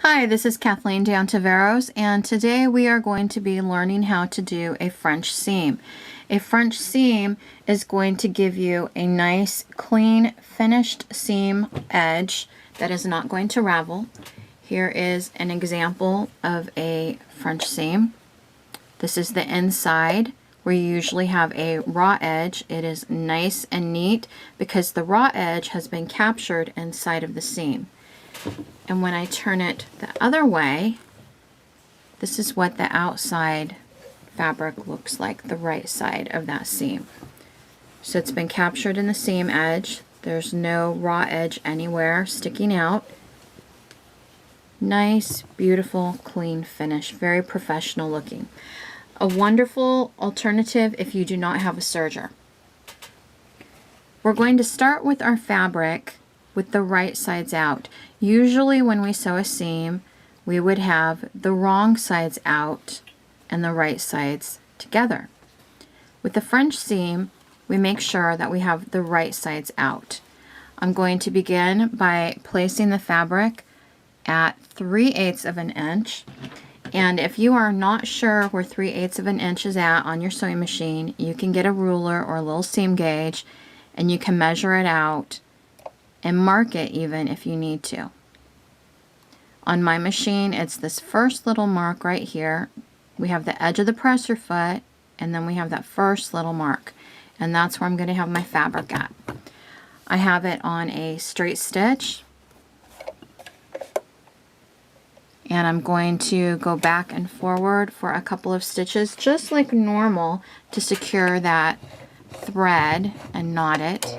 Hi, this is Cathleen de Ontiveros, and today we are going to be learning how to do a French seam. A French seam is going to give you a nice, clean, finished seam edge that is not going to ravel. Here is an example of a French seam. This is the inside where you usually have a raw edge. It is nice and neat because the raw edge has been captured inside of the seam. And when I turn it the other way, this is what the outside fabric looks like, the right side of that seam. So it's been captured in the seam edge. There's no raw edge anywhere sticking out. Nice, beautiful, clean finish, very professional looking. A wonderful alternative if you do not have a serger. We're going to start with our fabric with the right sides out. Usually when we sew a seam, we would have the wrong sides out and the right sides together. With the French seam, we make sure that we have the right sides out. I'm going to begin by placing the fabric at 3/8 of an inch. And if you are not sure where 3/8 of an inch is at on your sewing machine, you can get a ruler or a little seam gauge and you can measure it out and mark it even if you need to. On my machine, it's this first little mark right here. We have the edge of the presser foot, and then we have that first little mark, and that's where I'm going to have my fabric at. I have it on a straight stitch, and I'm going to go back and forward for a couple of stitches just like normal to secure that thread and knot it.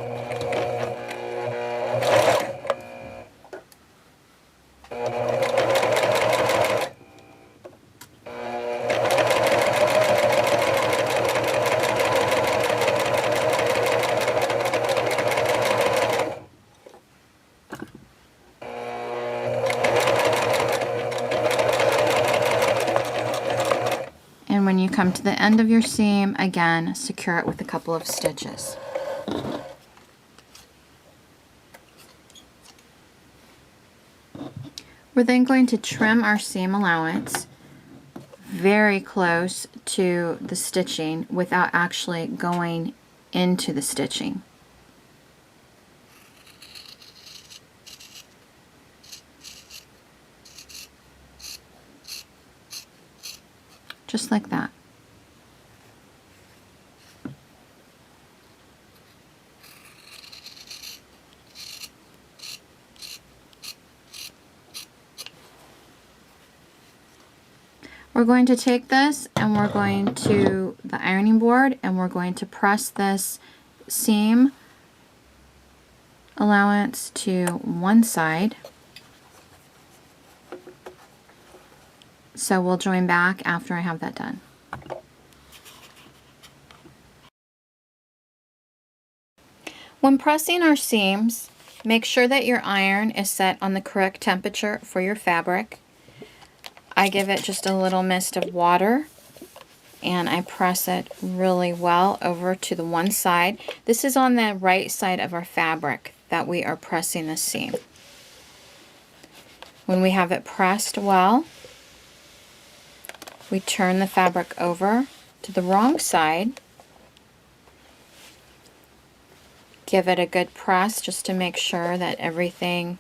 And when you come to the end of your seam, again, secure it with a couple of stitches. We're then going to trim our seam allowance very close to the stitching without actually going into the stitching. Just like that. We're going to take this and we're going to the ironing board and we're going to press this seam allowance to one side. So we'll join back after I have that done. When pressing our seams, make sure that your iron is set on the correct temperature for your fabric. I give it just a little mist of water and I press it really well over to the one side. This is on the right side of our fabric that we are pressing the seam. When we have it pressed well, we turn the fabric over to the wrong side. Give it a good press just to make sure that everything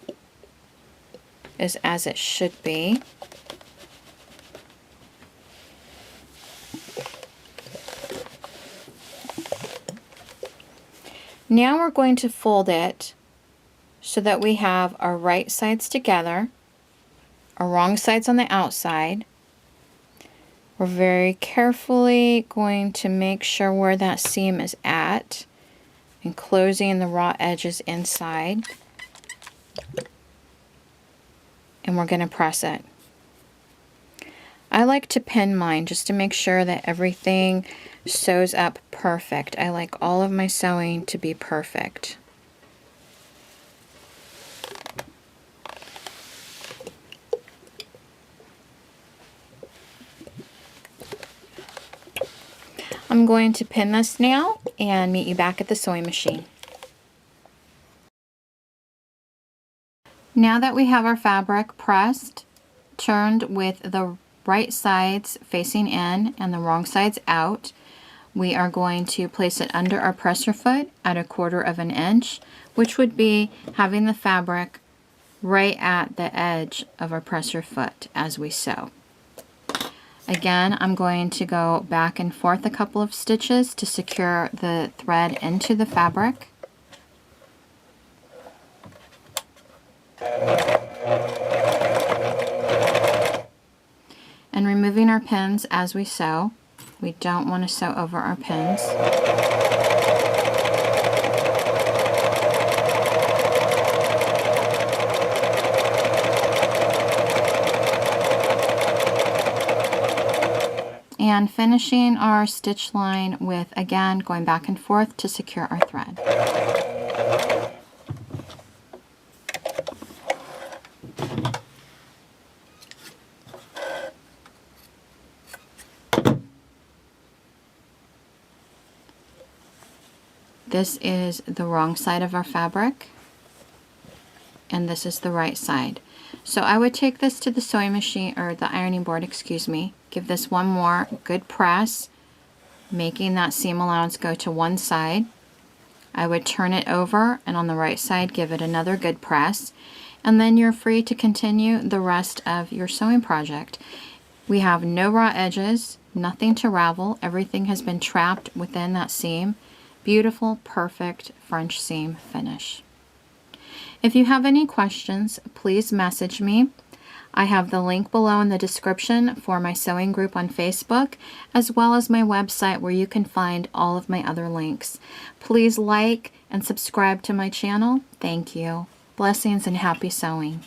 is as it should be. Now we're going to fold it so that we have our right sides together, our wrong sides on the outside. We're very carefully going to make sure where that seam is at and closing the raw edges inside. And we're going to press it. I like to pin mine just to make sure that everything sews up perfect. I like all of my sewing to be perfect. I'm going to pin this now and meet you back at the sewing machine. Now that we have our fabric pressed, turned with the right sides facing in and the wrong sides out, we are going to place it under our presser foot at 1/4 inch, which would be having the fabric right at the edge of our presser foot as we sew. Again, I'm going to go back and forth a couple of stitches to secure the thread into the fabric. And removing our pins as we sew. We don't want to sew over our pins. And finishing our stitch line with, again, going back and forth to secure our thread. This is the wrong side of our fabric, and this is the right side. So I would take this to the sewing machine, or the ironing board, excuse me, give this one more good press, making that seam allowance go to one side. I would turn it over, and on the right side give it another good press, and then you're free to continue the rest of your sewing project. We have no raw edges, nothing to ravel, everything has been trapped within that seam. Beautiful, perfect French seam finish. If you have any questions, please message me. I have the link below in the description for my sewing group on Facebook, as well as my website where you can find all of my other links. Please like and subscribe to my channel. Thank you. Blessings and happy sewing.